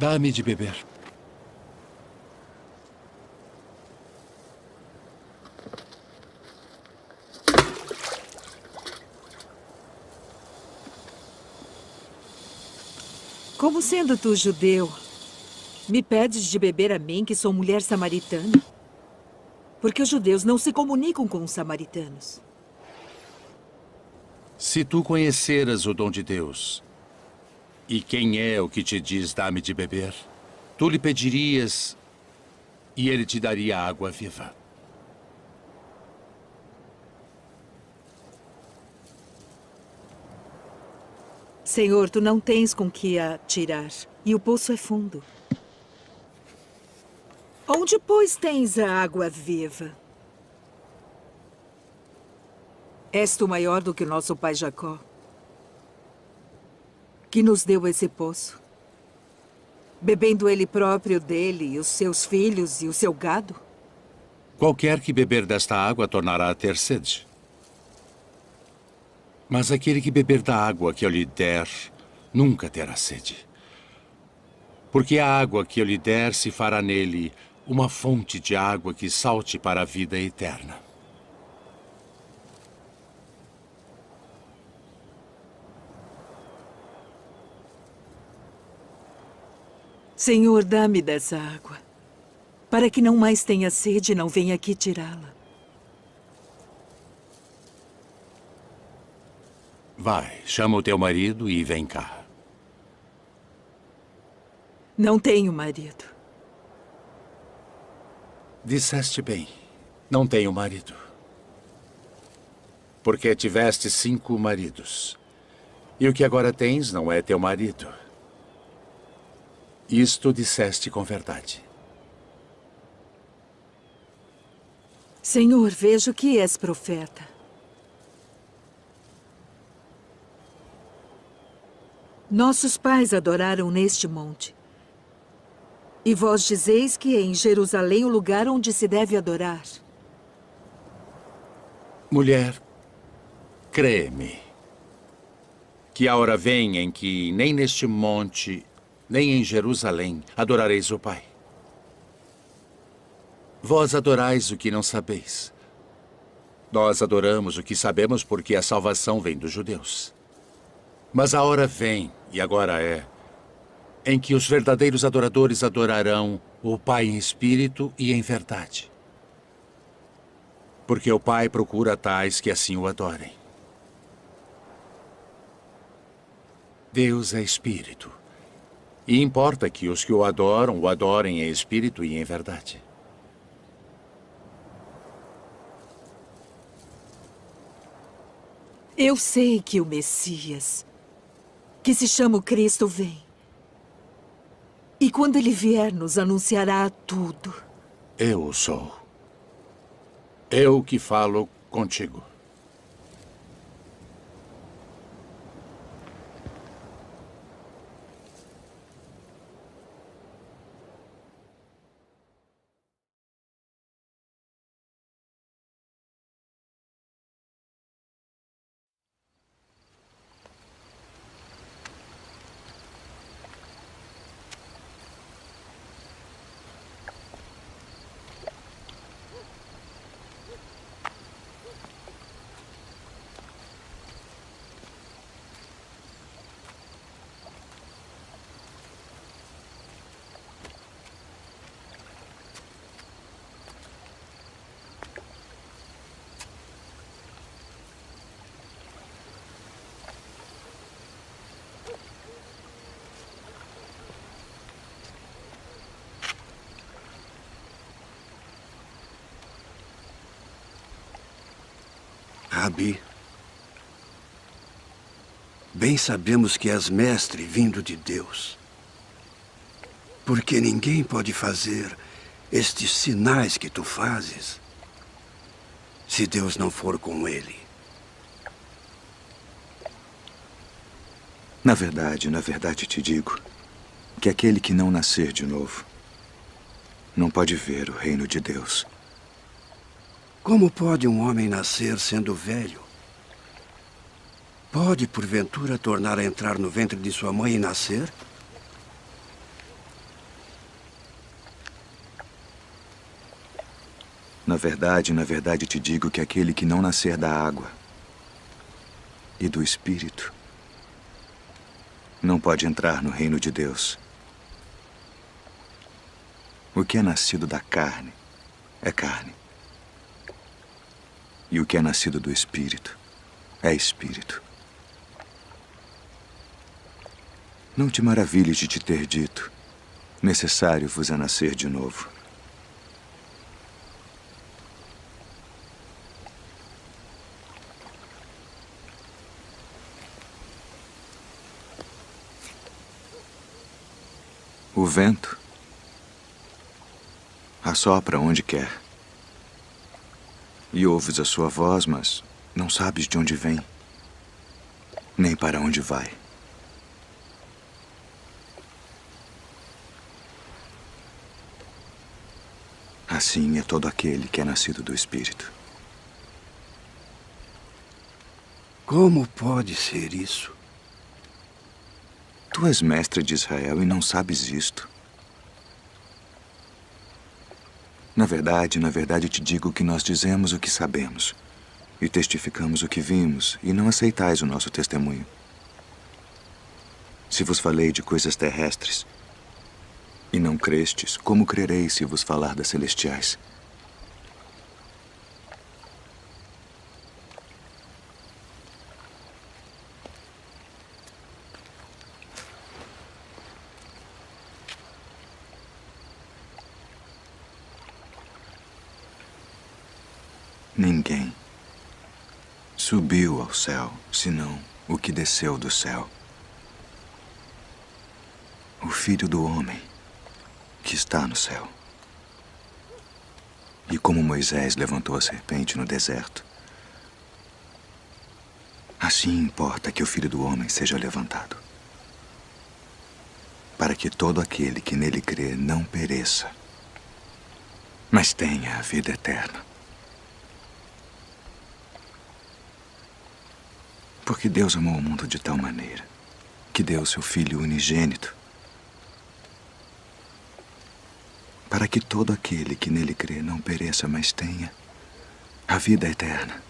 Dá-me de beber. Como sendo tu judeu, me pedes de beber a mim, que sou mulher samaritana? Porque os judeus não se comunicam com os samaritanos. Se tu conheceras o dom de Deus, e quem é o que te diz dá-me de beber, tu lhe pedirias e ele te daria água viva. Senhor, tu não tens com que a tirar, e o poço é fundo. Onde, pois, tens a água viva? És tu maior do que o nosso pai Jacó, que nos deu esse poço, bebendo ele próprio dele, e os seus filhos e o seu gado? Qualquer que beber desta água tornará a ter sede. Mas aquele que beber da água que eu lhe der, nunca terá sede. Porque a água que eu lhe der se fará nele uma fonte de água que salte para a vida eterna. Senhor, dá-me dessa água, para que não mais tenha sede e não venha aqui tirá-la. Vai, chama o teu marido e vem cá. Não tenho marido. Disseste bem, não tenho marido. Porque tiveste 5 maridos. E o que agora tens não é teu marido. Isto disseste com verdade. Senhor, vejo que és profeta. Nossos pais adoraram neste monte. E vós dizeis que é em Jerusalém o lugar onde se deve adorar. Mulher, crê-me, que a hora vem em que nem neste monte, nem em Jerusalém adorareis o Pai. Vós adorais o que não sabeis. Nós adoramos o que sabemos porque a salvação vem dos judeus. Mas a hora vem, e agora é, em que os verdadeiros adoradores adorarão o Pai em espírito e em verdade. Porque o Pai procura tais que assim o adorem. Deus é espírito. E importa que os que o adorem em espírito e em verdade. Eu sei que o Messias, que se chama o Cristo, vem. E quando ele vier, nos anunciará tudo. Eu sou. Eu que falo contigo. Rabi, bem sabemos que és mestre vindo de Deus. Porque ninguém pode fazer estes sinais que tu fazes se Deus não for com ele. Na verdade te digo que aquele que não nascer de novo não pode ver o reino de Deus. Como pode um homem nascer sendo velho? Pode, porventura, tornar a entrar no ventre de sua mãe e nascer? Na verdade te digo que aquele que não nascer da água e do Espírito não pode entrar no reino de Deus. O que é nascido da carne é carne. E o que é nascido do Espírito é Espírito. Não te maravilhes de te ter dito: necessário vos é nascer de novo. O vento assopra onde quer. E ouves a sua voz, mas não sabes de onde vem, nem para onde vai. Assim é todo aquele que é nascido do Espírito. Como pode ser isso? Tu és mestre de Israel e não sabes isto. Na verdade te digo que nós dizemos o que sabemos e testificamos o que vimos, e não aceitais o nosso testemunho. Se vos falei de coisas terrestres e não crestes, como crereis se vos falar das celestiais? Ninguém subiu ao céu, senão o que desceu do céu. O Filho do Homem que está no céu. E como Moisés levantou a serpente no deserto, assim importa que o Filho do Homem seja levantado, para que todo aquele que nele crê não pereça, mas tenha a vida eterna. Porque Deus amou o mundo de tal maneira que deu seu Filho unigênito, para que todo aquele que nele crê não pereça, mas tenha a vida eterna.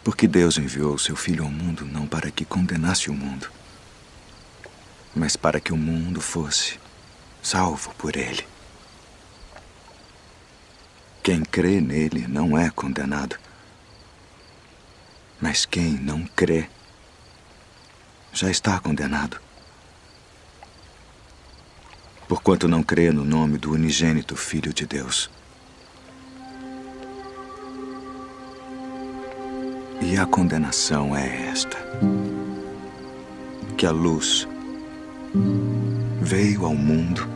Porque Deus enviou seu Filho ao mundo não para que condenasse o mundo, mas para que o mundo fosse salvo por ele. Quem crê nele não é condenado, mas quem não crê já está condenado, porquanto não crê no nome do unigênito Filho de Deus. E a condenação é esta: que a luz veio ao mundo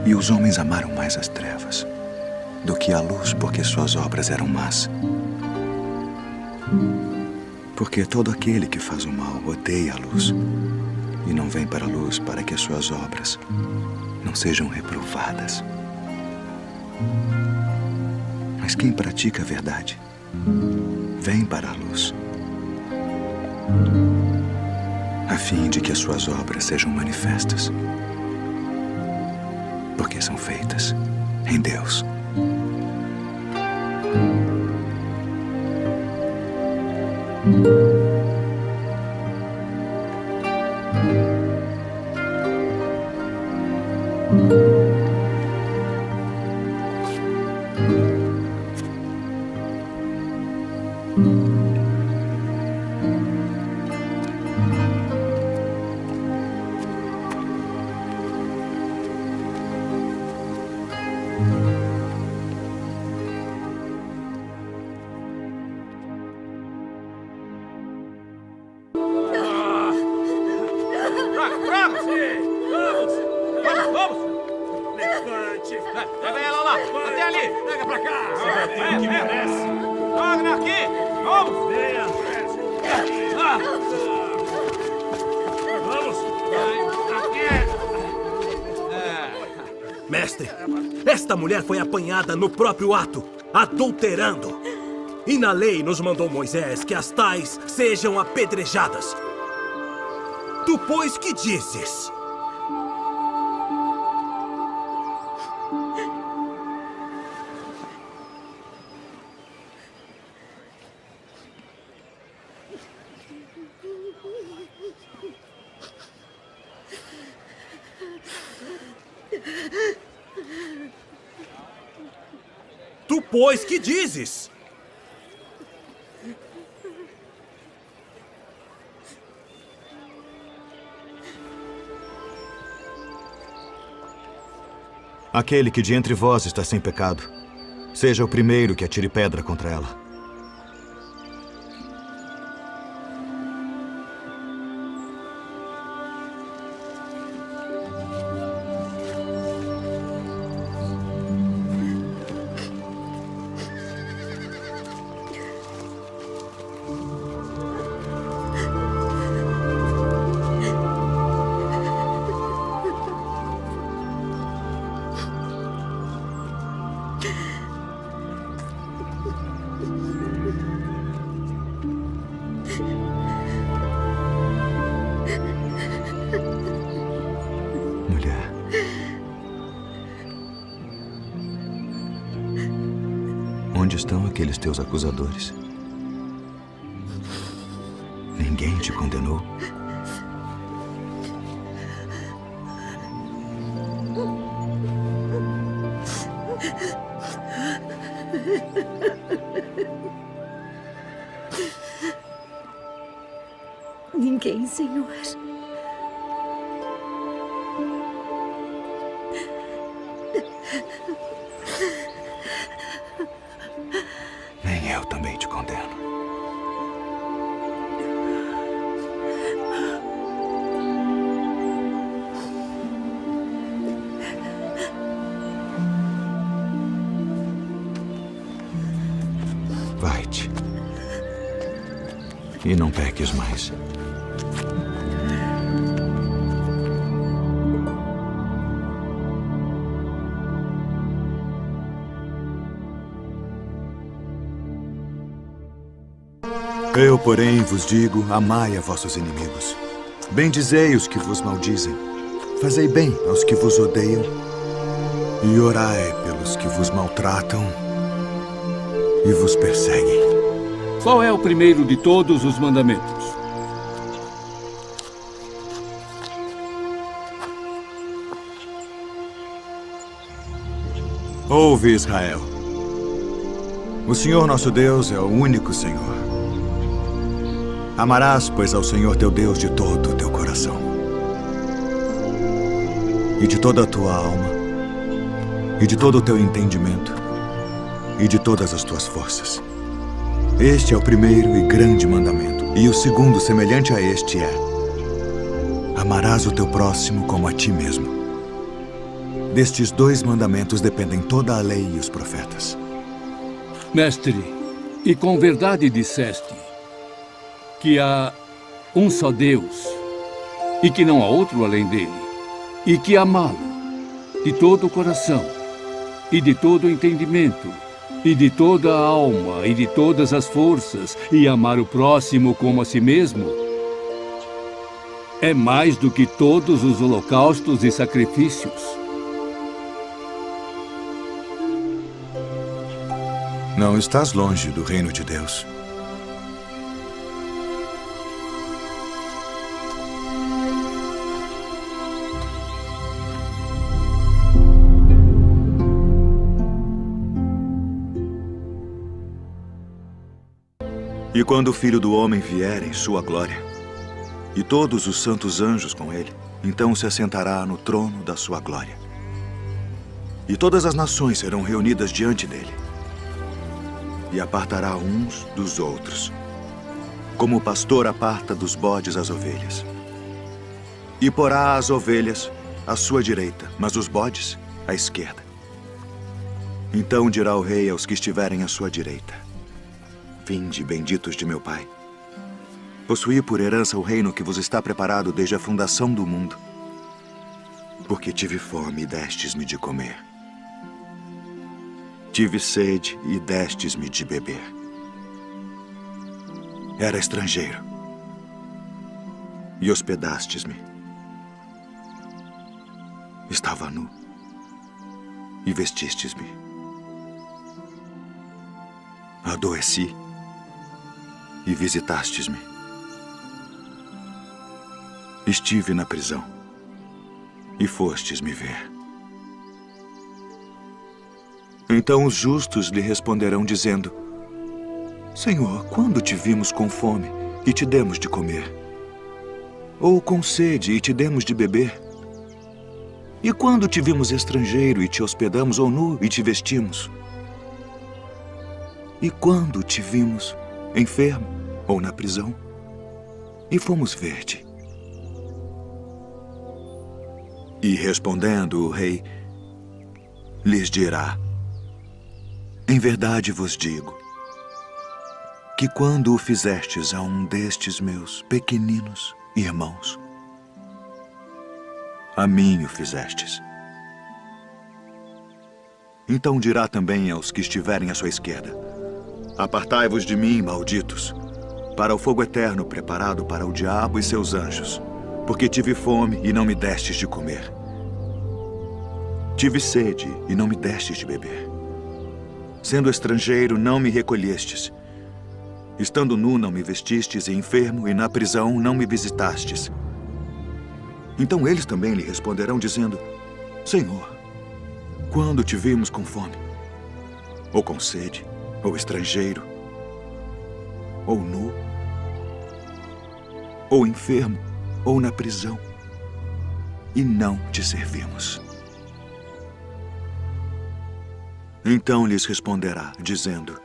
e os homens amaram mais as trevas do que a luz, porque suas obras eram más. Porque todo aquele que faz o mal odeia a luz e não vem para a luz para que as suas obras não sejam reprovadas. Mas quem pratica a verdade vem para a luz, a fim de que as suas obras sejam manifestas, porque são feitas em Deus. Pega ela lá! Até ali! Pega pra cá! Vem, que merece! Joga aqui! Vamos! Vamos! Aqui! Mestre, esta mulher foi apanhada no próprio ato, adulterando. E na lei nos mandou Moisés que as tais sejam apedrejadas. Tu, pois, que dizes? Tu, pois, que dizes? Aquele que de entre vós está sem pecado, seja o primeiro que atire pedra contra ela. Mulher. Onde estão aqueles teus acusadores? Ninguém te condenou? Ninguém, Senhor. Nem eu também te condeno. Vai-te. E não peques mais. Eu, porém, vos digo, amai a vossos inimigos. Bendizei os que vos maldizem. Fazei bem aos que vos odeiam. E orai pelos que vos maltratam e vos perseguem. Qual é o primeiro de todos os mandamentos? Ouve, Israel. O Senhor nosso Deus é o único Senhor. Amarás, pois, ao Senhor teu Deus de todo o teu coração, e de toda a tua alma, e de todo o teu entendimento, e de todas as tuas forças. Este é o primeiro e grande mandamento. E o segundo, semelhante a este, é: amarás o teu próximo como a ti mesmo. Destes 2 mandamentos dependem toda a lei e os profetas. Mestre, e com verdade disseste que há um só Deus e que não há outro além dele, e que amá-lo de todo o coração e de todo o entendimento e de toda a alma e de todas as forças, e amar o próximo como a si mesmo, é mais do que todos os holocaustos e sacrifícios. Não estás longe do reino de Deus. E quando o Filho do Homem vier em sua glória, e todos os santos anjos com ele, então se assentará no trono da sua glória. E todas as nações serão reunidas diante dele. E apartará uns dos outros, como o pastor aparta dos bodes as ovelhas. E porá as ovelhas à sua direita, mas os bodes à esquerda. Então dirá o rei aos que estiverem à sua direita: vinde, benditos de meu Pai. Possuí por herança o reino que vos está preparado desde a fundação do mundo. Porque tive fome e destes-me de comer. Tive sede e destes-me de beber. Era estrangeiro e hospedastes-me. Estava nu e vestistes-me. Adoeci e visitastes-me. Estive na prisão e fostes me ver. Então os justos lhe responderão dizendo: Senhor, quando te vimos com fome e te demos de comer? Ou com sede e te demos de beber? E quando te vimos estrangeiro e te hospedamos, ou nu e te vestimos? E quando te vimos enfermo ou na prisão e fomos ver-te? E respondendo o rei, lhes dirá: Em verdade vos digo que quando o fizestes a um destes meus pequeninos irmãos, a mim o fizestes. Então dirá também aos que estiverem à sua esquerda: Apartai-vos de mim, malditos, para o fogo eterno preparado para o diabo e seus anjos, porque tive fome e não me destes de comer. Tive sede e não me destes de beber. Sendo estrangeiro, não me recolhestes. Estando nu, não me vestistes, e enfermo, e na prisão, não me visitastes. Então eles também lhe responderão, dizendo: Senhor, quando te vimos com fome, ou com sede, ou estrangeiro, ou nu, ou enfermo, ou na prisão, e não te servimos? Então lhes responderá, dizendo: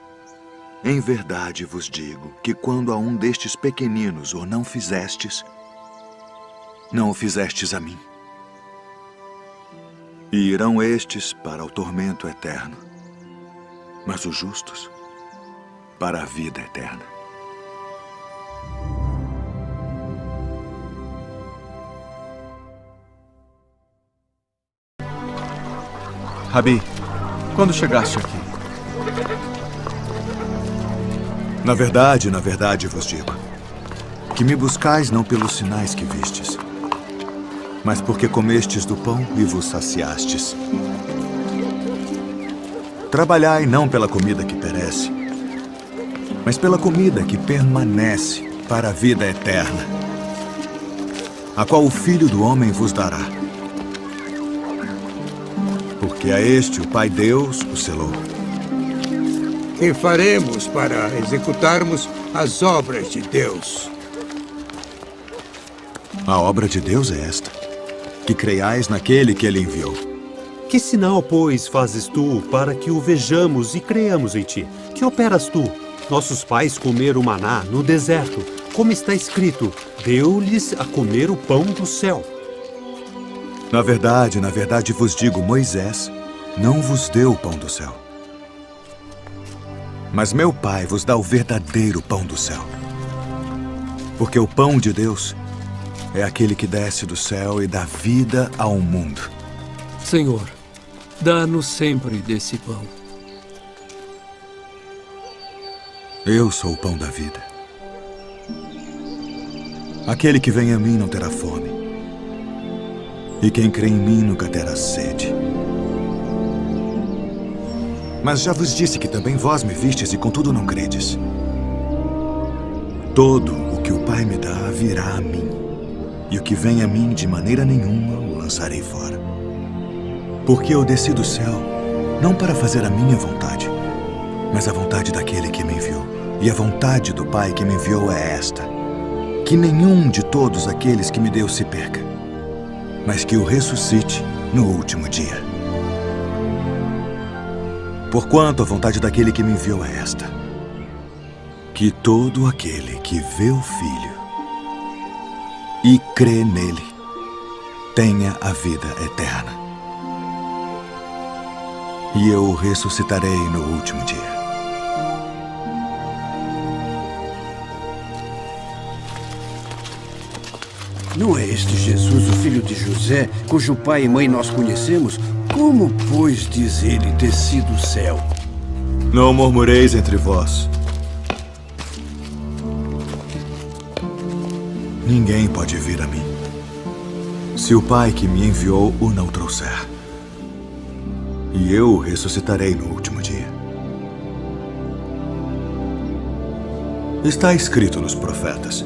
Em verdade vos digo que quando a um destes pequeninos o não fizestes, não o fizestes a mim. E irão estes para o tormento eterno, mas os justos para a vida eterna. Rabi, quando chegaste aqui? Na verdade vos digo, que me buscais não pelos sinais que vistes, mas porque comestes do pão e vos saciastes. Trabalhai não pela comida que perece, mas pela comida que permanece para a vida eterna, a qual o Filho do Homem vos dará. Porque a este o Pai Deus o selou. Que faremos para executarmos as obras de Deus? A obra de Deus é esta: que creiais naquele que ele enviou. Que sinal, pois, fazes tu para que o vejamos e creiamos em ti? Que operas tu? Nossos pais comeram maná no deserto, como está escrito: deu-lhes a comer o pão do céu. Na verdade vos digo, Moisés não vos deu o pão do céu. Mas meu Pai vos dá o verdadeiro pão do céu. Porque o pão de Deus é aquele que desce do céu e dá vida ao mundo. Senhor, dá-nos sempre desse pão. Eu sou o pão da vida. Aquele que vem a mim não terá fome. E quem crê em mim nunca terá sede. Mas já vos disse que também vós me vistes e contudo não credes. Todo o que o Pai me dá virá a mim, e o que vem a mim de maneira nenhuma o lançarei fora. Porque eu desci do céu, não para fazer a minha vontade, mas a vontade daquele que me enviou. E a vontade do Pai que me enviou é esta: que nenhum de todos aqueles que me deu se perca, mas que o ressuscite no último dia. Porquanto a vontade daquele que me enviou é esta: que todo aquele que vê o Filho e crê nele tenha a vida eterna. E eu o ressuscitarei no último dia. Não é este Jesus, o filho de José, cujo pai e mãe nós conhecemos? Como, pois, diz ele desci do céu? Não murmureis entre vós. Ninguém pode vir a mim se o Pai que me enviou o não trouxer. E eu o ressuscitarei no último dia. Está escrito nos profetas: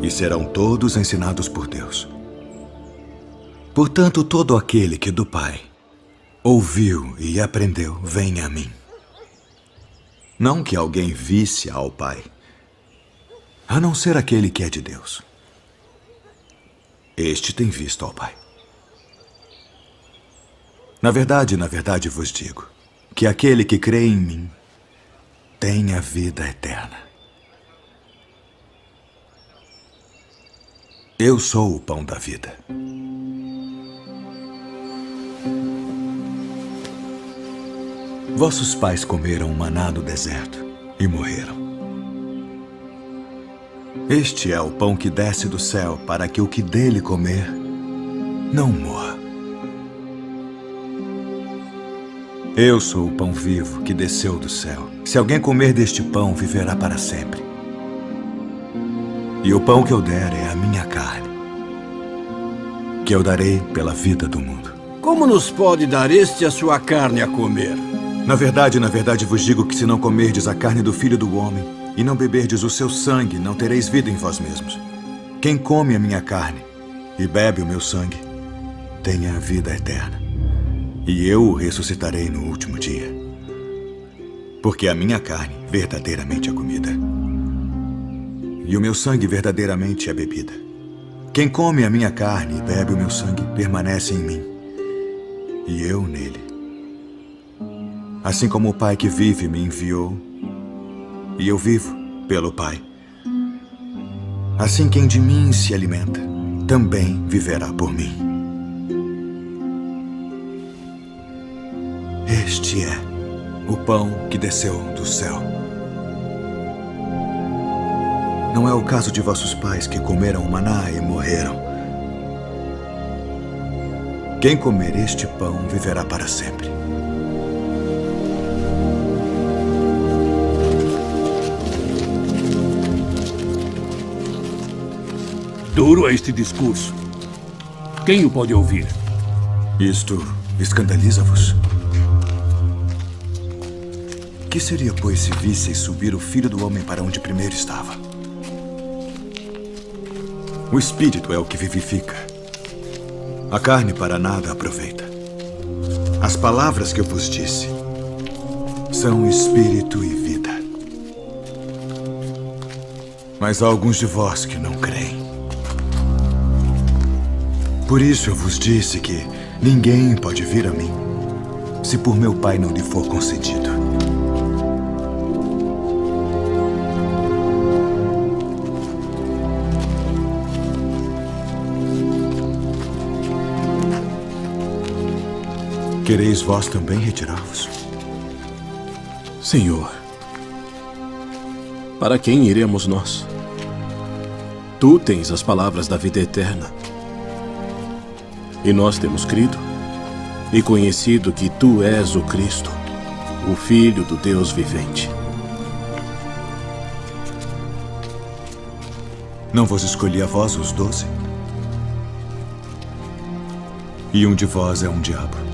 e serão todos ensinados por Deus. Portanto, todo aquele que do Pai ouviu e aprendeu, venha a mim. Não que alguém visse ao Pai, a não ser aquele que é de Deus. Este tem visto ao Pai. Na verdade vos digo que aquele que crê em mim tem a vida eterna. Eu sou o pão da vida. Vossos pais comeram maná no deserto e morreram. Este é o pão que desce do céu para que o que dele comer não morra. Eu sou o pão vivo que desceu do céu. Se alguém comer deste pão, viverá para sempre. E o pão que eu der é a minha carne, que eu darei pela vida do mundo. Como nos pode dar este a sua carne a comer? Na verdade vos digo que se não comerdes a carne do Filho do Homem e não beberdes o seu sangue, não tereis vida em vós mesmos. Quem come a minha carne e bebe o meu sangue, tem a vida eterna. E eu o ressuscitarei no último dia. Porque a minha carne verdadeiramente é comida, e o meu sangue verdadeiramente é bebida. Quem come a minha carne e bebe o meu sangue permanece em mim, e eu nele. Assim como o Pai que vive me enviou, e eu vivo pelo Pai. Assim quem de mim se alimenta, também viverá por mim. Este é o pão que desceu do céu. Não é o caso de vossos pais que comeram maná e morreram. Quem comer este pão viverá para sempre. Duro é este discurso. Quem o pode ouvir? Isto escandaliza-vos? Que seria, pois, se visseis subir o Filho do Homem para onde primeiro estava? O Espírito é o que vivifica. A carne para nada aproveita. As palavras que eu vos disse são Espírito e vida. Mas há alguns de vós que não creem. Por isso eu vos disse que ninguém pode vir a mim se por meu Pai não lhe for concedido. Quereis vós também retirar-vos? Senhor, para quem iremos nós? Tu tens as palavras da vida eterna. E nós temos crido e conhecido que Tu és o Cristo, o Filho do Deus vivente. Não vos escolhi a vós os 12? E um de vós é um diabo.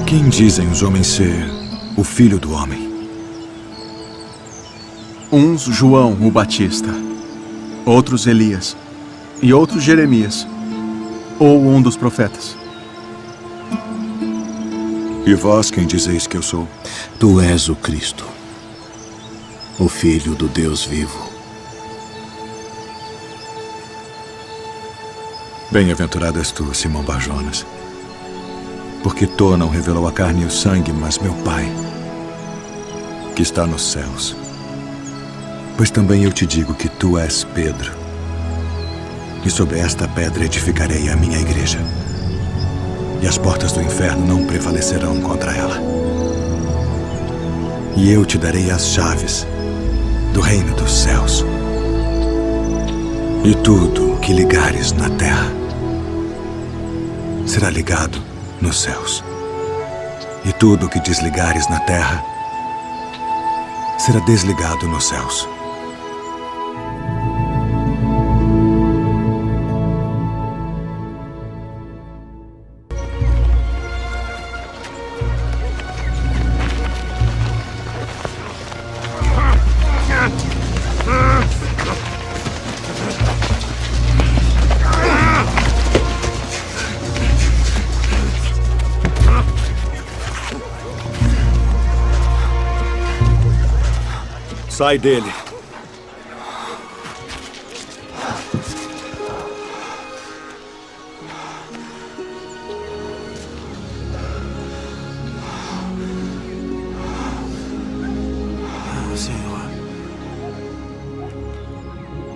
Quem dizem os homens ser o Filho do Homem? Uns João o Batista, outros Elias e outros Jeremias, ou um dos profetas. E vós quem dizeis que eu sou? Tu és o Cristo, o Filho do Deus vivo. Bem-aventurado és tu, Simão Bar-Jonas, porque tu não revelou a carne e o sangue, mas meu Pai, que está nos céus. Pois também eu te digo que tu és Pedro, e sobre esta pedra edificarei a minha igreja, e as portas do inferno não prevalecerão contra ela. E eu te darei as chaves do reino dos céus. E tudo o que ligares na terra será ligado nos céus. E tudo o que desligares na terra será desligado nos céus. Sai dele.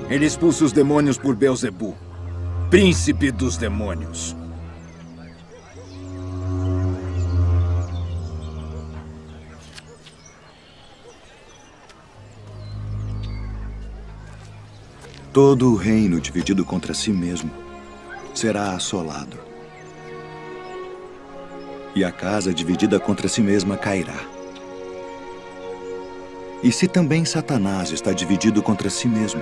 Ele expulsa os demônios por Beelzebu, príncipe dos demônios. Todo o reino dividido contra si mesmo será assolado. E a casa dividida contra si mesma cairá. E se também Satanás está dividido contra si mesmo,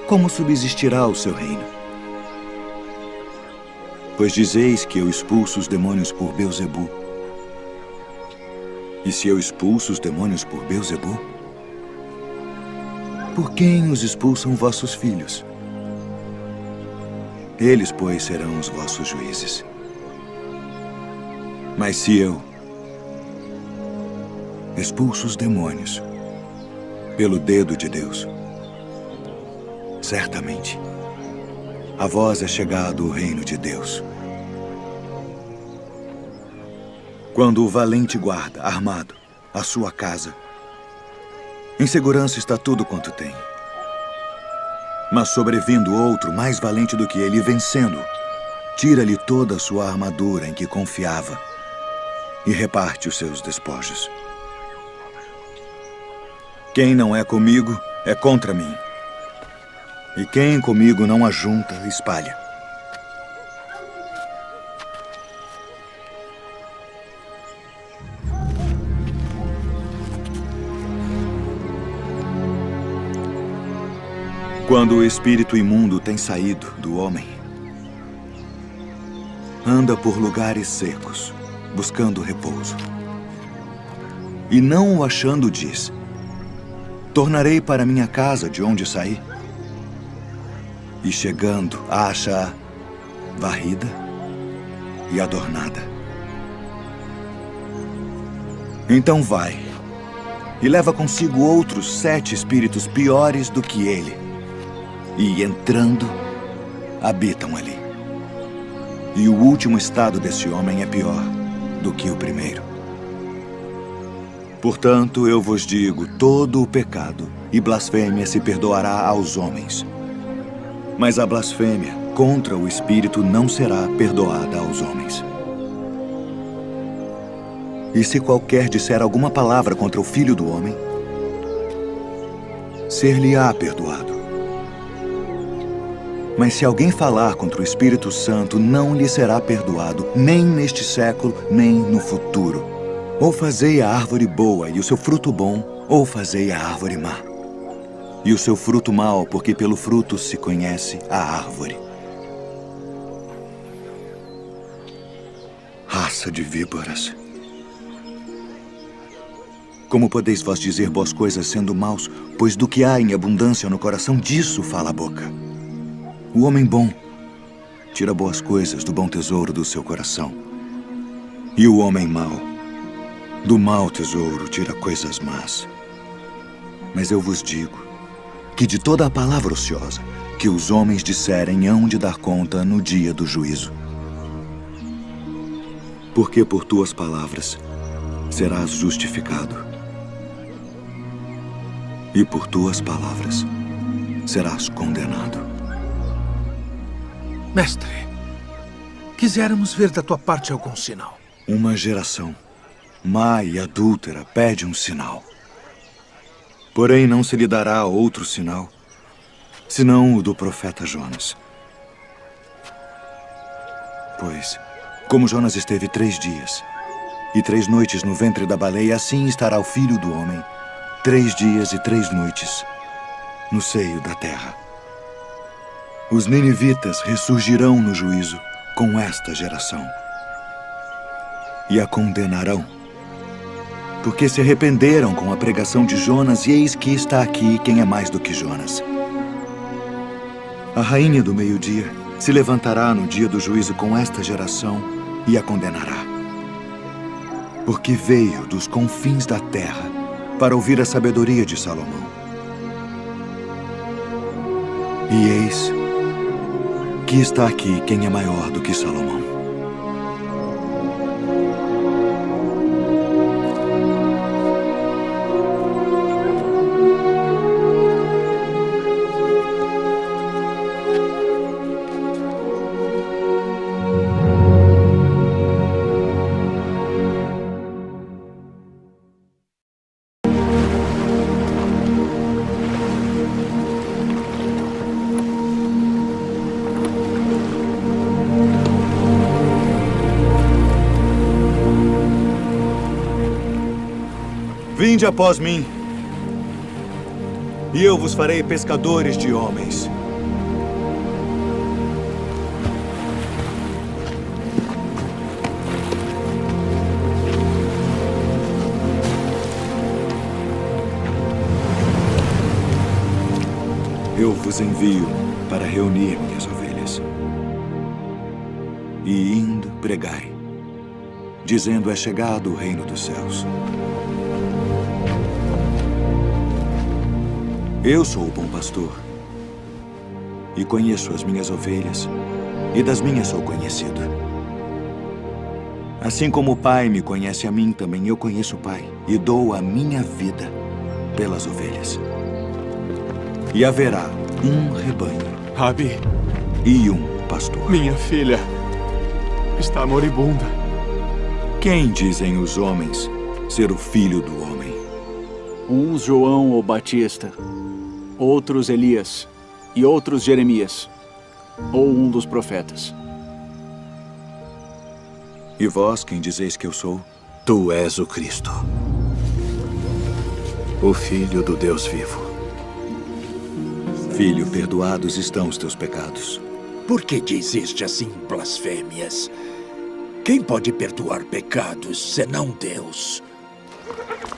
como subsistirá o seu reino? Pois dizeis que eu expulso os demônios por Beelzebu. E se eu expulso os demônios por Beelzebu, por quem os expulsam vossos filhos? Eles, pois, serão os vossos juízes. Mas se eu expulso os demônios pelo dedo de Deus, certamente a vós é chegado o reino de Deus. Quando o valente guarda, armado, a sua casa, em segurança está tudo quanto tem. Mas sobrevindo outro mais valente do que ele, vencendo, tira-lhe toda a sua armadura em que confiava e reparte os seus despojos. Quem não é comigo é contra mim. E quem comigo não ajunta, espalha. Quando o espírito imundo tem saído do homem, anda por lugares secos, buscando repouso. E não o achando, diz: tornarei para minha casa de onde saí. E chegando, acha-a varrida e adornada. Então vai e leva consigo outros 7 espíritos piores do que ele. E, entrando, habitam ali. E o último estado desse homem é pior do que o primeiro. Portanto, eu vos digo, todo o pecado e blasfêmia se perdoará aos homens. Mas a blasfêmia contra o Espírito não será perdoada aos homens. E se qualquer disser alguma palavra contra o Filho do Homem, ser-lhe-á perdoado. Mas se alguém falar contra o Espírito Santo, não lhe será perdoado, nem neste século, nem no futuro. Ou fazei a árvore boa e o seu fruto bom, ou fazei a árvore má. E o seu fruto mau, porque pelo fruto se conhece a árvore. Raça de víboras. Como podeis vós dizer boas coisas sendo maus? Pois do que há em abundância no coração, disso fala a boca. O homem bom tira boas coisas do bom tesouro do seu coração. E o homem mau, do mau tesouro, tira coisas más. Mas eu vos digo que de toda a palavra ociosa que os homens disserem hão de dar conta no dia do juízo. Porque por tuas palavras serás justificado, e por tuas palavras serás condenado. Mestre, quiséramos ver da tua parte algum sinal. Uma geração má e adúltera pede um sinal. Porém, não se lhe dará outro sinal, senão o do profeta Jonas. Pois, como Jonas esteve 3 dias e 3 noites no ventre da baleia, assim estará o Filho do Homem 3 dias e 3 noites no seio da terra. Os ninivitas ressurgirão no juízo com esta geração e a condenarão, porque se arrependeram com a pregação de Jonas, e eis que está aqui quem é mais do que Jonas. A rainha do meio-dia se levantará no dia do juízo com esta geração e a condenará, porque veio dos confins da terra para ouvir a sabedoria de Salomão. E eis que está aqui quem é maior do que Salomão. Vinde após mim, e eu vos farei pescadores de homens. Eu vos envio para reunir minhas ovelhas. E indo, pregai, dizendo: é chegado o reino dos céus. Eu sou o bom pastor, e conheço as minhas ovelhas, e das minhas sou conhecido. Assim como o Pai me conhece a mim, também eu conheço o Pai, e dou a minha vida pelas ovelhas. E haverá um rebanho, Rabi, e um pastor. Minha filha está moribunda. Quem dizem os homens ser o filho do homem? Uns João o Batista, outros Elias e outros Jeremias, ou um dos profetas. E vós, quem dizeis que eu sou? Tu és o Cristo, o Filho do Deus vivo. Filho, perdoados estão os teus pecados. Por que dizeste assim blasfêmias? Quem pode perdoar pecados senão Deus?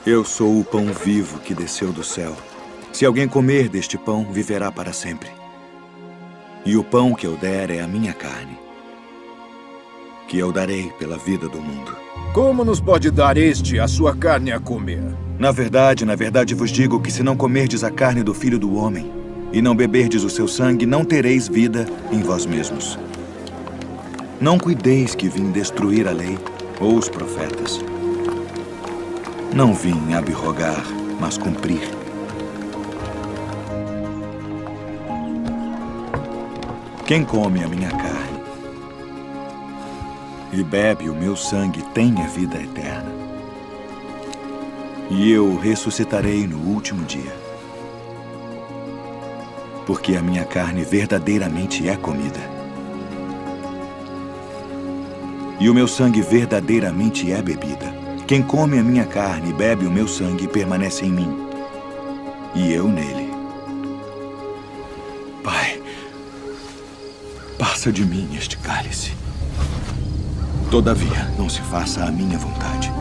Eu sou o pão vivo que desceu do céu. Se alguém comer deste pão, viverá para sempre. E o pão que eu der é a minha carne, que eu darei pela vida do mundo. Como nos pode dar este a sua carne a comer? Na verdade vos digo que se não comerdes a carne do Filho do Homem e não beberdes o seu sangue, não tereis vida em vós mesmos. Não cuideis que vim destruir a lei ou os profetas. Não vim abrogar, mas cumprir. Quem come a minha carne e bebe o meu sangue tem a vida eterna. E eu o ressuscitarei no último dia. Porque a minha carne verdadeiramente é comida. E o meu sangue verdadeiramente é bebida. Quem come a minha carne e bebe o meu sangue permanece em mim, e eu nele. Pai, passa de mim este cálice. Todavia, não se faça a minha vontade,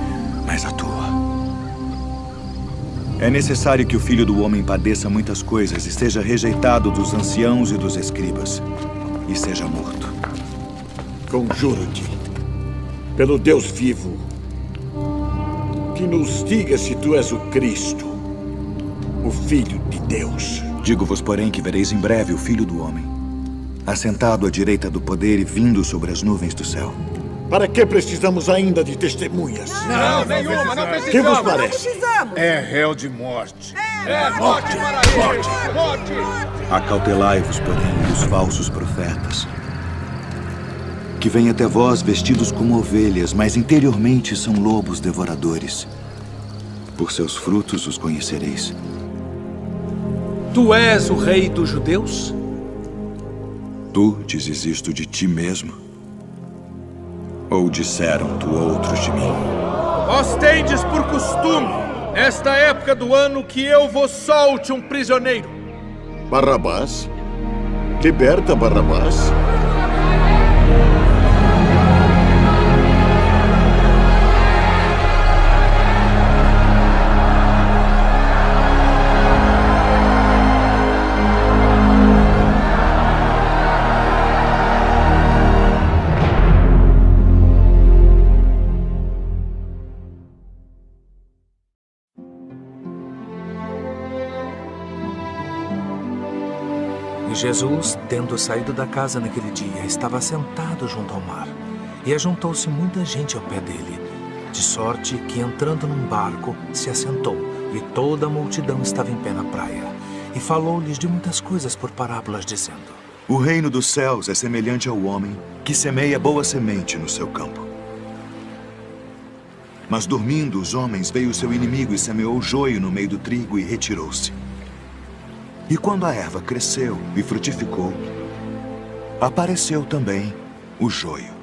mas a tua. É necessário que o Filho do Homem padeça muitas coisas e seja rejeitado dos anciãos e dos escribas, e seja morto. Conjuro-te, pelo Deus vivo, que nos diga se tu és o Cristo, o Filho de Deus. Digo-vos, porém, que vereis em breve o Filho do Homem, assentado à direita do poder e vindo sobre as nuvens do céu. Para que precisamos ainda de testemunhas? Não precisamos. Que vos parece? É réu de morte. Morte! Morte! Acautelai-vos, porém, dos falsos profetas, que vêm até vós vestidos como ovelhas, mas interiormente são lobos devoradores. Por seus frutos os conhecereis. Tu és o rei dos judeus? Tu dizes isto de ti mesmo? Ou disseram tu outros de mim? Vós tendes por costume, nesta época do ano, que eu vos solte um prisioneiro. Barrabás? Liberta Barrabás. Jesus, tendo saído da casa naquele dia, estava sentado junto ao mar. E ajuntou-se muita gente ao pé dele, de sorte que, entrando num barco, se assentou, e toda a multidão estava em pé na praia. E falou-lhes de muitas coisas por parábolas, dizendo: O reino dos céus é semelhante ao homem que semeia boa semente no seu campo. Mas dormindo os homens, veio o seu inimigo e semeou joio no meio do trigo e retirou-se. E quando a erva cresceu e frutificou, apareceu também o joio.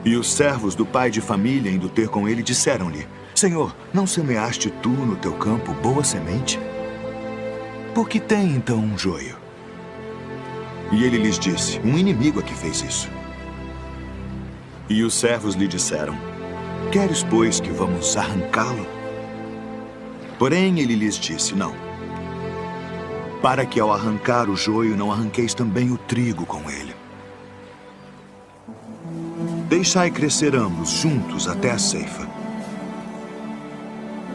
E os servos do pai de família, indo ter com ele, disseram-lhe: Senhor, não semeaste tu no teu campo boa semente? Por que tem então um joio? E ele lhes disse: Um inimigo é que fez isso. E os servos lhe disseram: Queres, pois, que vamos arrancá-lo? Porém ele lhes disse: Não, para que ao arrancar o joio não arranqueis também o trigo com ele. Deixai crescer ambos juntos até a ceifa.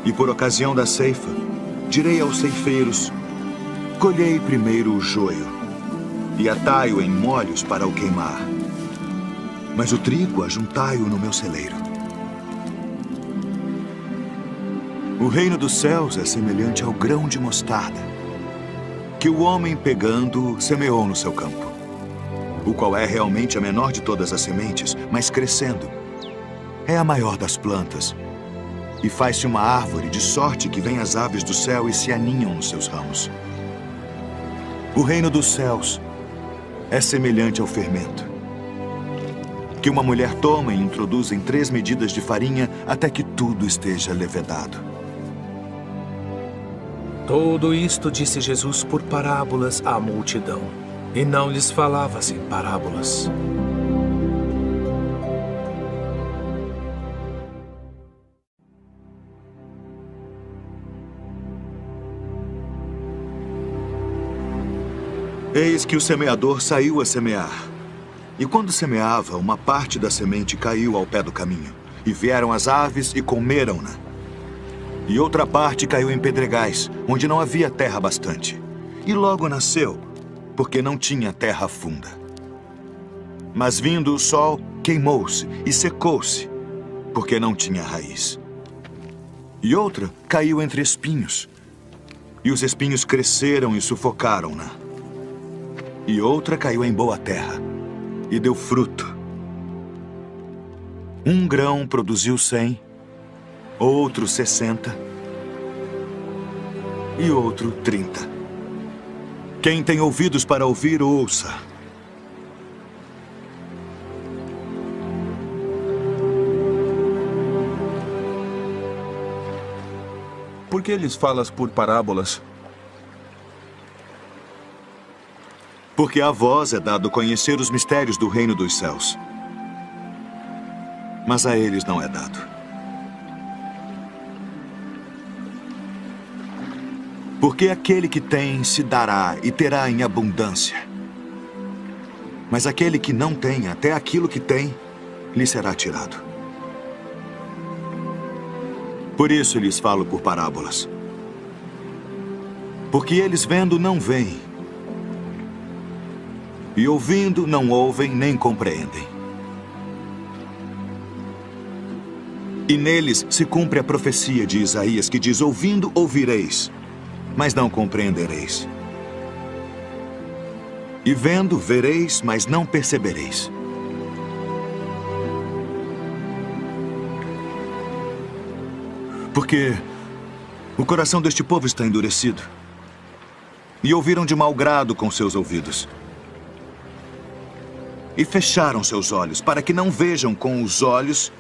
E por ocasião da ceifa, direi aos ceifeiros: Colhei primeiro o joio, e atai-o em molhos para o queimar. Mas o trigo ajuntai-o no meu celeiro. O reino dos céus é semelhante ao grão de mostarda, que o homem pegando semeou no seu campo, o qual é realmente a menor de todas as sementes, mas crescendo é a maior das plantas, e faz-se uma árvore, de sorte que vêm as aves do céu e se aninham nos seus ramos. O reino dos céus é semelhante ao fermento, que uma mulher toma e introduz em 3 medidas de farinha até que tudo esteja levedado. Tudo isto disse Jesus por parábolas à multidão, e não lhes falava sem parábolas. Eis que o semeador saiu a semear. E quando semeava, uma parte da semente caiu ao pé do caminho, e vieram as aves e comeram-na. E outra parte caiu em pedregais, onde não havia terra bastante. E logo nasceu, porque não tinha terra funda. Mas vindo o sol, queimou-se e secou-se, porque não tinha raiz. E outra caiu entre espinhos, e os espinhos cresceram e sufocaram-na. E outra caiu em boa terra, e deu fruto. Um grão produziu 100, outro 60, e outro 30. Quem tem ouvidos para ouvir, ouça. Por que lhes falas por parábolas? Porque a vós é dado conhecer os mistérios do reino dos céus, mas a eles não é dado. Porque aquele que tem se dará e terá em abundância, mas aquele que não tem, até aquilo que tem, lhe será tirado. Por isso lhes falo por parábolas. Porque eles vendo não veem, e ouvindo não ouvem nem compreendem. E neles se cumpre a profecia de Isaías, que diz: ouvindo ouvireis, mas não compreendereis. E vendo vereis, mas não percebereis. Porque o coração deste povo está endurecido, e ouviram de mau grado com seus ouvidos, e fecharam seus olhos, para que não vejam com os olhos,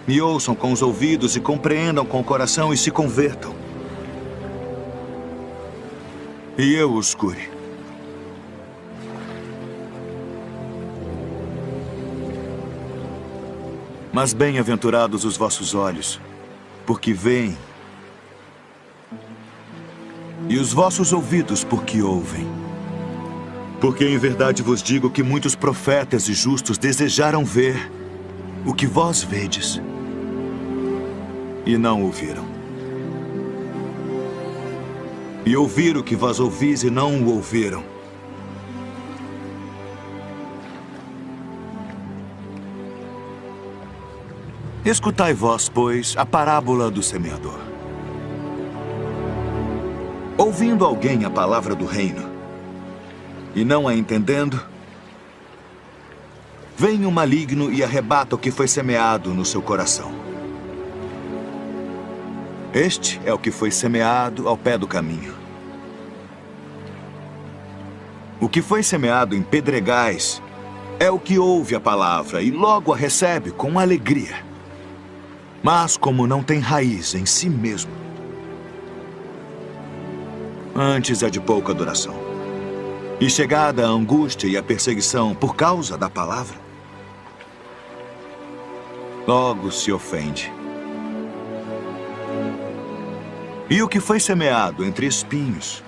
e ouçam com os ouvidos, e compreendam com o coração, e se convertam. E eu os cure. Mas bem-aventurados os vossos olhos, porque veem, e os vossos ouvidos, porque ouvem. Porque em verdade vos digo que muitos profetas e justos desejaram ver o que vós vedes, e não o viram, e ouvir o que vós ouvis e não o ouviram. Escutai vós, pois, a parábola do semeador. Ouvindo alguém a palavra do reino, e não a entendendo, vem o maligno e arrebata o que foi semeado no seu coração. Este é o que foi semeado ao pé do caminho. O que foi semeado em pedregais é o que ouve a palavra e logo a recebe com alegria. Mas como não tem raiz em si mesmo, antes é de pouca duração. E chegada a angústia e a perseguição por causa da palavra, logo se ofende. E o que foi semeado entre espinhos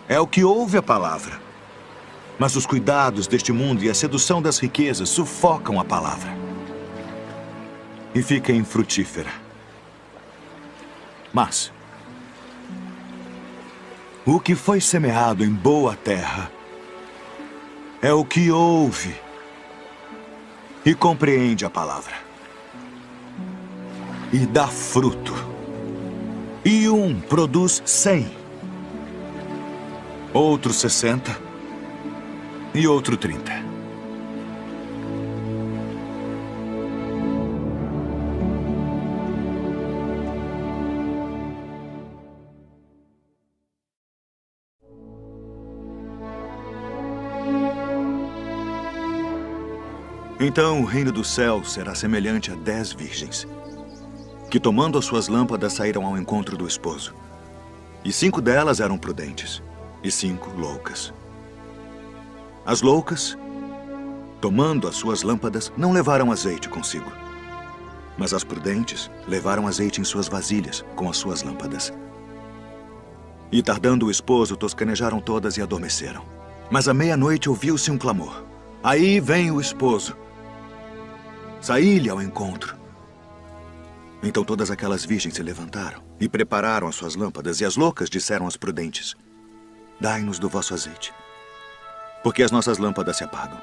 é o que ouve a palavra. Mas os cuidados deste mundo e a sedução das riquezas sufocam a palavra e fica infrutífera. Mas o que foi semeado em boa terra é o que ouve e compreende a palavra e dá fruto. E um produz 100, outro 60 e outro 30. Então o reino do céu será semelhante a 10 virgens, que tomando as suas lâmpadas saíram ao encontro do esposo. E 5 delas eram prudentes, e 5 loucas. As loucas, tomando as suas lâmpadas, não levaram azeite consigo. Mas as prudentes levaram azeite em suas vasilhas, com as suas lâmpadas. E tardando o esposo, toscanejaram todas e adormeceram. Mas à meia-noite ouviu-se um clamor. Aí vem o esposo. Saí-lhe ao encontro. Então todas aquelas virgens se levantaram e prepararam as suas lâmpadas, e as loucas disseram às prudentes: dai-nos do vosso azeite, porque as nossas lâmpadas se apagam.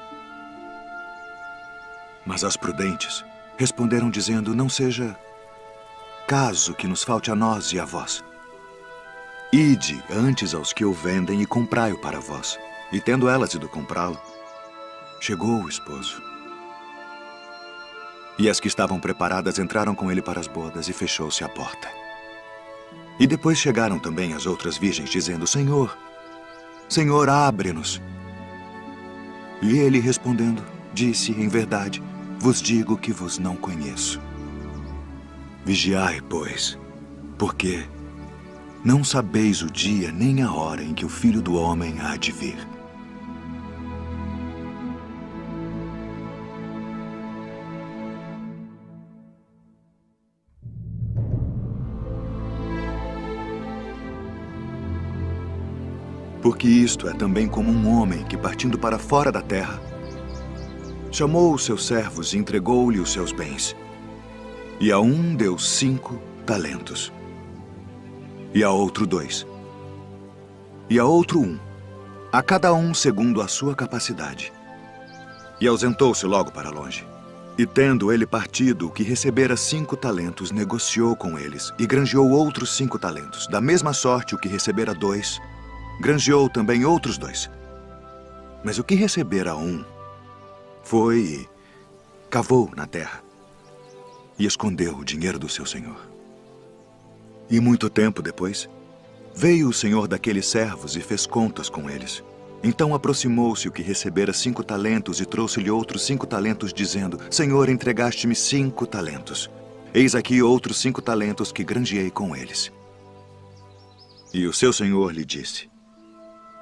Mas as prudentes responderam dizendo: não seja caso que nos falte a nós e a vós. Ide antes aos que o vendem e comprai-o para vós. E tendo elas ido comprá-lo, chegou o esposo. E as que estavam preparadas entraram com ele para as bodas e fechou-se a porta. E depois chegaram também as outras virgens, dizendo: Senhor, Senhor, abre-nos. E ele, respondendo, disse: em verdade, vos digo que vos não conheço. Vigiai, pois, porque não sabeis o dia nem a hora em que o Filho do Homem há de vir. Porque isto é também como um homem que, partindo para fora da terra, chamou os seus servos e entregou-lhe os seus bens. E a um deu 5 talentos, e a outro 2, e a outro 1, a cada um segundo a sua capacidade. E ausentou-se logo para longe. E tendo ele partido, o que recebera 5 talentos, negociou com eles, e granjeou outros 5 talentos. Da mesma sorte, o que recebera 2, granjeou também outros 2. Mas o que recebera 1, foi e cavou na terra, e escondeu o dinheiro do seu senhor. E muito tempo depois, veio o senhor daqueles servos e fez contas com eles. Então aproximou-se o que recebera 5 talentos e trouxe-lhe outros 5 talentos, dizendo: Senhor, entregaste-me 5 talentos. Eis aqui outros 5 talentos que granjeei com eles. E o seu senhor lhe disse: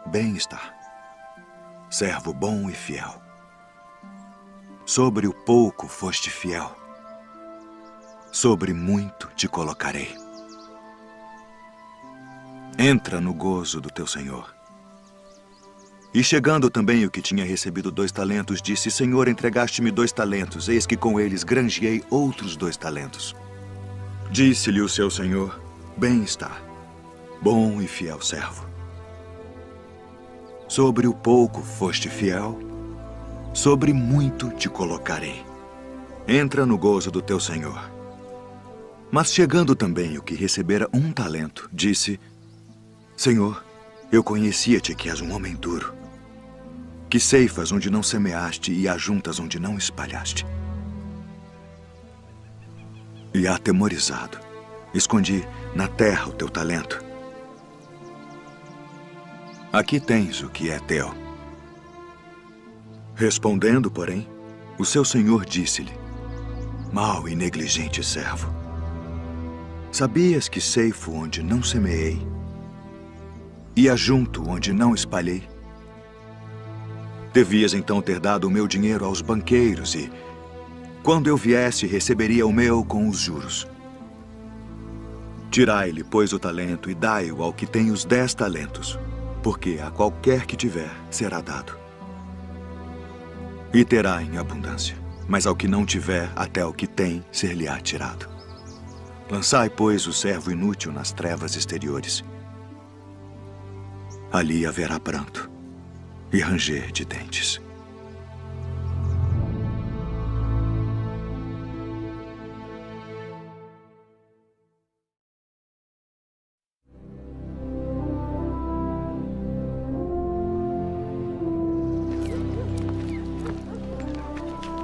bem está, servo bom e fiel. Sobre o pouco foste fiel, sobre muito te colocarei. Entra no gozo do teu senhor. E chegando também o que tinha recebido 2 talentos, disse: Senhor, entregaste-me 2 talentos, eis que com eles granjeei outros 2 talentos. Disse-lhe o seu senhor: bem está, bom e fiel servo. Sobre o pouco foste fiel, sobre muito te colocarei. Entra no gozo do teu Senhor. Mas chegando também o que recebera 1 talento, disse: Senhor, eu conhecia-te que és um homem duro, que ceifas onde não semeaste e ajuntas onde não espalhaste. E atemorizado, escondi na terra o teu talento. Aqui tens o que é teu. Respondendo, porém, o seu senhor disse-lhe: Mau e negligente servo, sabias que ceifo onde não semeei e ajunto onde não espalhei? Devias então ter dado o meu dinheiro aos banqueiros e, quando eu viesse, receberia o meu com os juros. Tirai-lhe, pois, o talento e dai-o ao que tem os 10 talentos, porque a qualquer que tiver será dado. E terá em abundância, mas ao que não tiver, até o que tem ser-lhe-á tirado. Lançai, pois, o servo inútil nas trevas exteriores. Ali haverá pranto e ranger de dentes.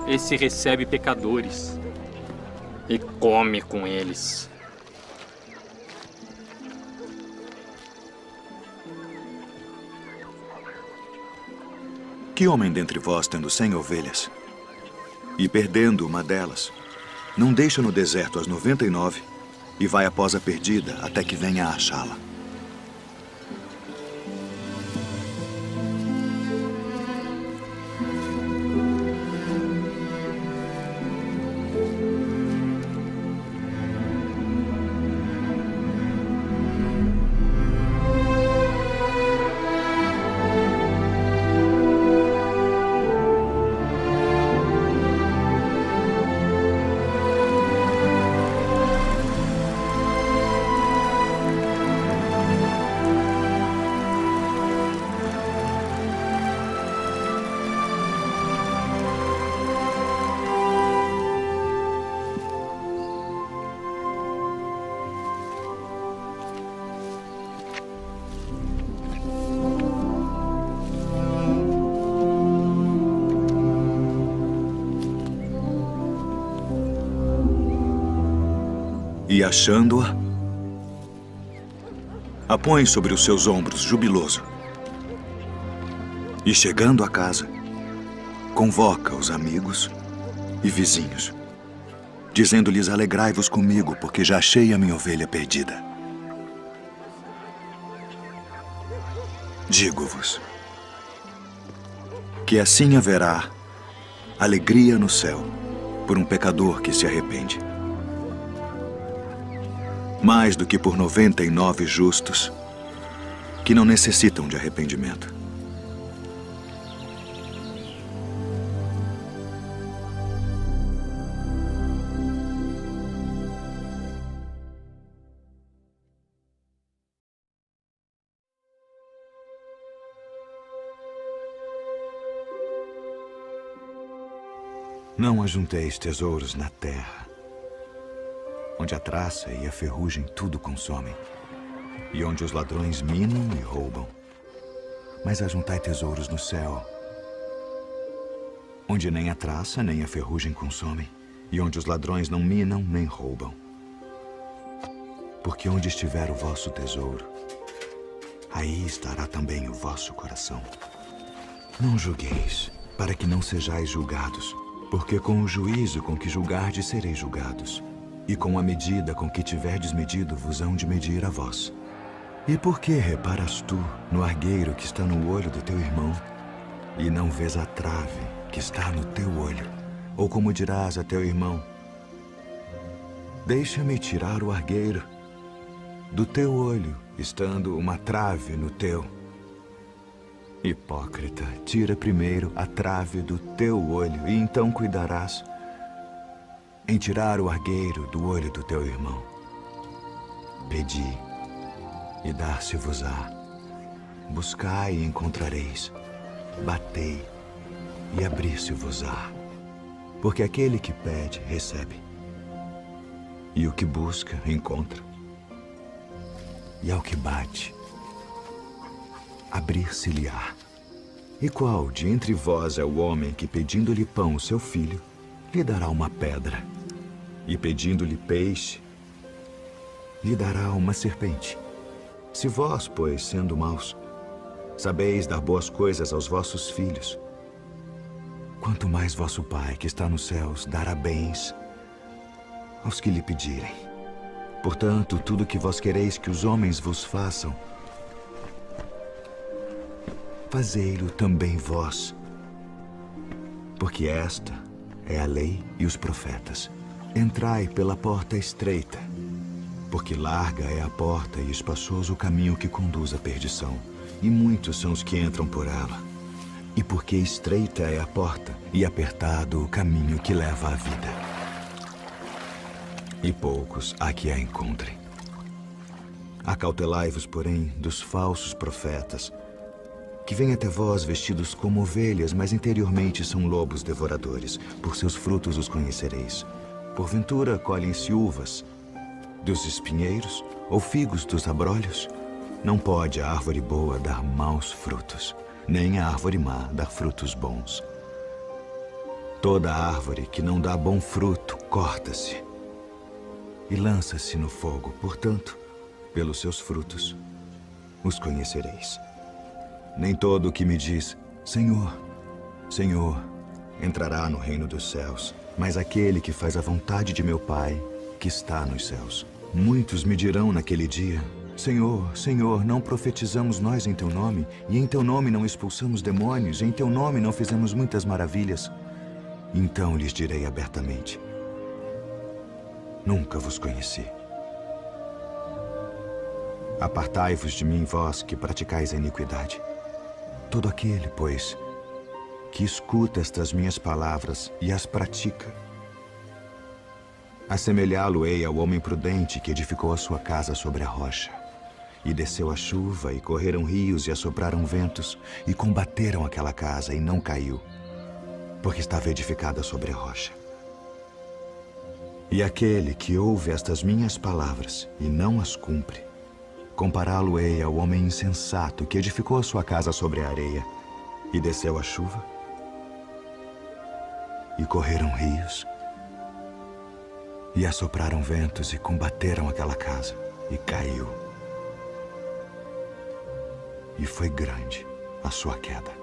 Esse recebe pecadores e come com eles. Que homem dentre vós, tendo 100 ovelhas, e perdendo uma delas, não deixa no deserto as 99 e vai após a perdida até que venha a achá-la? E achando-a, a põe sobre os seus ombros, jubiloso. E chegando a casa, convoca os amigos e vizinhos, dizendo-lhes: alegrai-vos comigo, porque já achei a minha ovelha perdida. Digo-vos que assim haverá alegria no céu por um pecador que se arrepende, mais do que por 99 justos que não necessitam de arrependimento. Não ajunteis tesouros na terra, onde a traça e a ferrugem tudo consomem, e onde os ladrões minam e roubam. Mas ajuntai tesouros no céu, onde nem a traça nem a ferrugem consomem, e onde os ladrões não minam nem roubam. Porque onde estiver o vosso tesouro, aí estará também o vosso coração. Não julgueis, para que não sejais julgados, porque com o juízo com que julgardes sereis julgados, e com a medida com que tiverdes medido vos hão de medir a vós. E por que reparas tu no argueiro que está no olho do teu irmão, e não vês a trave que está no teu olho? Ou como dirás a teu irmão: deixa-me tirar o argueiro do teu olho, estando uma trave no teu? Hipócrita, tira primeiro a trave do teu olho, e então cuidarás em tirar o argueiro do olho do teu irmão. Pedi, e dar-se-vos-á. Buscai e encontrareis. Batei e abrir-se-vos-á. Porque aquele que pede, recebe. E o que busca, encontra. E ao que bate, abrir-se-lhe-á. E qual de entre vós é o homem que, pedindo-lhe pão, seu filho, lhe dará uma pedra? E pedindo-lhe peixe, lhe dará uma serpente? Se vós, pois, sendo maus, sabeis dar boas coisas aos vossos filhos, quanto mais vosso Pai, que está nos céus, dará bens aos que lhe pedirem. Portanto, tudo que vós quereis que os homens vos façam, fazei-lo também vós. Porque esta é a lei e os profetas. Entrai pela porta estreita, porque larga é a porta e espaçoso o caminho que conduz à perdição, e muitos são os que entram por ela. E porque estreita é a porta e apertado o caminho que leva à vida, e poucos há que a encontrem. Acautelai-vos, porém, dos falsos profetas, que vêm até vós vestidos como ovelhas, mas interiormente são lobos devoradores. Por seus frutos os conhecereis. Porventura colhem-se uvas dos espinheiros ou figos dos abrolhos? Não pode a árvore boa dar maus frutos, nem a árvore má dar frutos bons. Toda árvore que não dá bom fruto, corta-se e lança-se no fogo. Portanto, pelos seus frutos os conhecereis. Nem todo o que me diz, Senhor, Senhor, entrará no reino dos céus, mas aquele que faz a vontade de meu Pai, que está nos céus. Muitos me dirão naquele dia, Senhor, Senhor, não profetizamos nós em teu nome, e em teu nome não expulsamos demônios, e em teu nome não fizemos muitas maravilhas? Então lhes direi abertamente, nunca vos conheci. Apartai-vos de mim, vós que praticais a iniquidade. Todo aquele, pois, que escuta estas minhas palavras e as pratica, assemelhá-lo-ei ao homem prudente que edificou a sua casa sobre a rocha. E desceu a chuva, e correram rios, e assopraram ventos, e combateram aquela casa, e não caiu, porque estava edificada sobre a rocha. E aquele que ouve estas minhas palavras e não as cumpre, compará-lo-ei ao homem insensato que edificou a sua casa sobre a areia, e desceu a chuva, e correram rios, e assopraram ventos, e combateram aquela casa, e caiu. E foi grande a sua queda.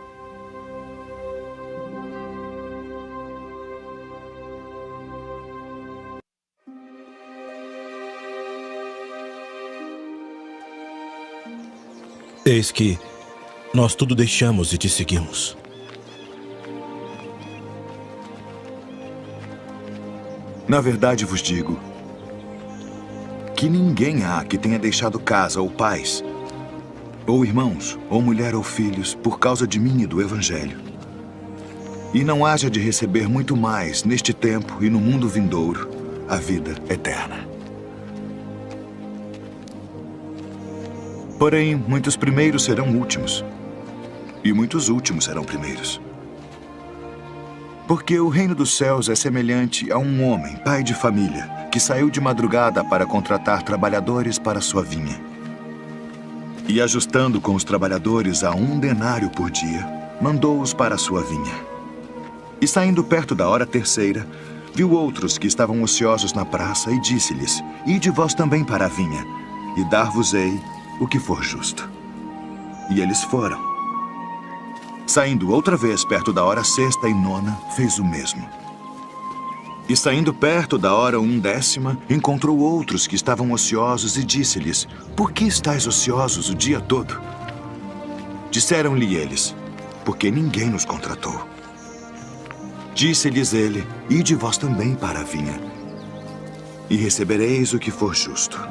Eis que nós tudo deixamos e te seguimos. Na verdade vos digo que ninguém há que tenha deixado casa ou pais, ou irmãos, ou mulher ou filhos, por causa de mim e do Evangelho, e não haja de receber muito mais neste tempo e no mundo vindouro a vida eterna. Porém, muitos primeiros serão últimos, e muitos últimos serão primeiros. Porque o reino dos céus é semelhante a um homem, pai de família, que saiu de madrugada para contratar trabalhadores para sua vinha. E ajustando com os trabalhadores a 1 denário por dia, mandou-os para a sua vinha. E saindo perto da hora terceira, viu outros que estavam ociosos na praça e disse-lhes, ide vós também para a vinha, e dar-vos-ei o que for justo. E eles foram. Saindo outra vez perto da hora sexta e nona, fez o mesmo. E saindo perto da hora 1/10, encontrou outros que estavam ociosos e disse-lhes, por que estáis ociosos o dia todo? Disseram-lhe eles, porque ninguém nos contratou. Disse-lhes ele, ide vós também para a vinha, e recebereis o que for justo.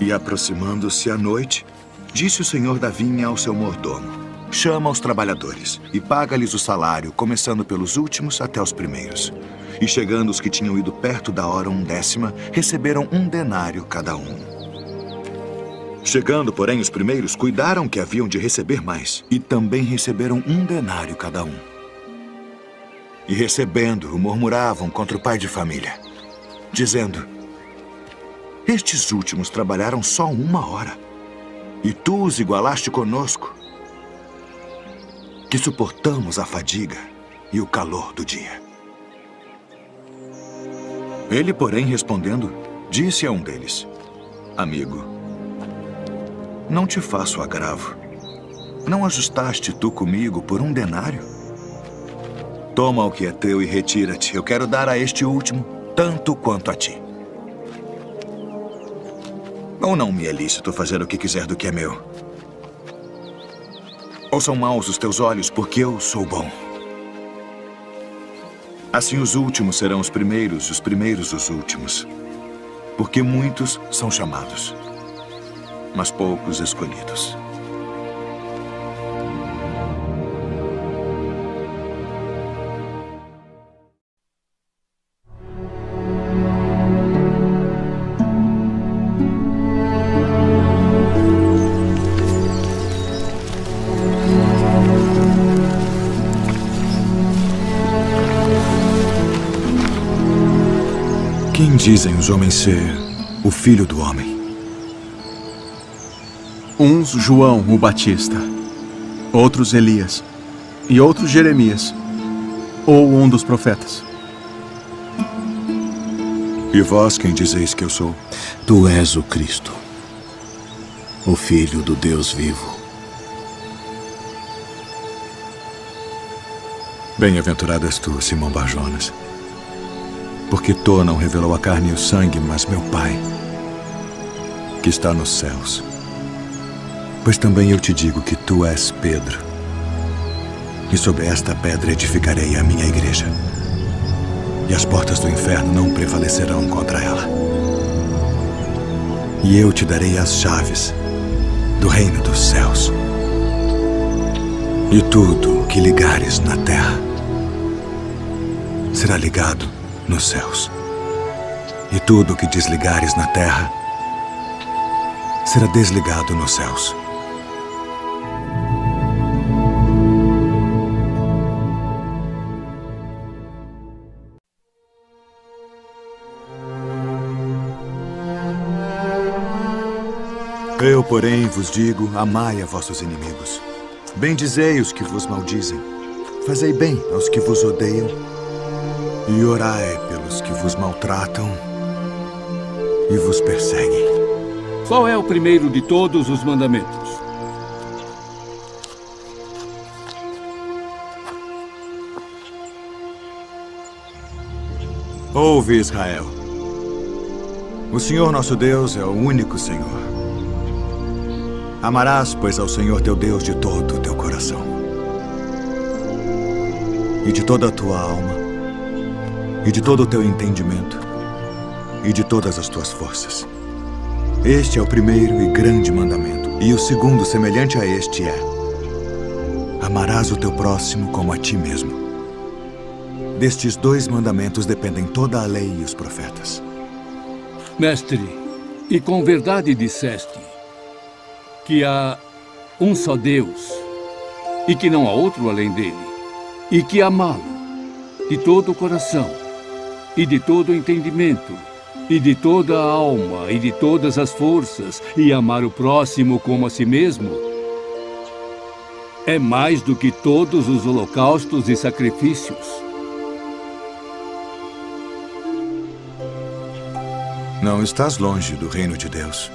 E aproximando-se a noite, disse o senhor da vinha ao seu mordomo, chama os trabalhadores e paga-lhes o salário, começando pelos últimos até os primeiros. E chegando os que tinham ido perto da hora 1/10, receberam 1 denário cada um. Chegando, porém, os primeiros cuidaram que haviam de receber mais, e também receberam 1 denário cada um. E recebendo-o, murmuravam contra o pai de família, dizendo: estes últimos trabalharam só 1 hora, e tu os igualaste conosco, que suportamos a fadiga e o calor do dia. Ele, porém, respondendo, disse a um deles: amigo, não te faço agravo. Não ajustaste tu comigo por 1 denário? Toma o que é teu e retira-te. Eu quero dar a este último tanto quanto a ti. Ou não me é lícito fazer o que quiser do que é meu? Ou são maus os teus olhos porque eu sou bom? Assim os últimos serão os primeiros, e os primeiros os últimos. Porque muitos são chamados, mas poucos escolhidos. Quem dizem os homens ser o Filho do Homem? Uns João o Batista, outros Elias, e outros Jeremias, ou um dos profetas. E vós quem dizeis que eu sou? Tu és o Cristo, o Filho do Deus vivo. Bem-aventurado és tu, Simão Bar-Jonas, porque tu não revelou a carne e o sangue, mas meu Pai, que está nos céus. Pois também eu te digo que tu és Pedro, e sobre esta pedra edificarei a minha igreja, e as portas do inferno não prevalecerão contra ela. E eu te darei as chaves do reino dos céus. E tudo o que ligares na terra será ligado nos céus. E tudo o que desligares na terra será desligado nos céus. Eu, porém, vos digo, amai a vossos inimigos. Bendizei os que vos maldizem. Fazei bem aos que vos odeiam. E orai pelos que vos maltratam e vos perseguem. Qual é o primeiro de todos os mandamentos? Ouve, Israel. O Senhor nosso Deus é o único Senhor. Amarás, pois, ao Senhor teu Deus de todo o teu coração, e de toda a tua alma, e de todo o teu entendimento, e de todas as tuas forças. Este é o primeiro e grande mandamento. E o segundo, semelhante a este, é: amarás o teu próximo como a ti mesmo. Destes 2 mandamentos dependem toda a lei e os profetas. Mestre, e com verdade disseste que há um só Deus, e que não há outro além dele, e que amá-lo de todo o coração, e de todo o entendimento, e de toda a alma, e de todas as forças, e amar o próximo como a si mesmo, é mais do que todos os holocaustos e sacrifícios. Não estás longe do reino de Deus.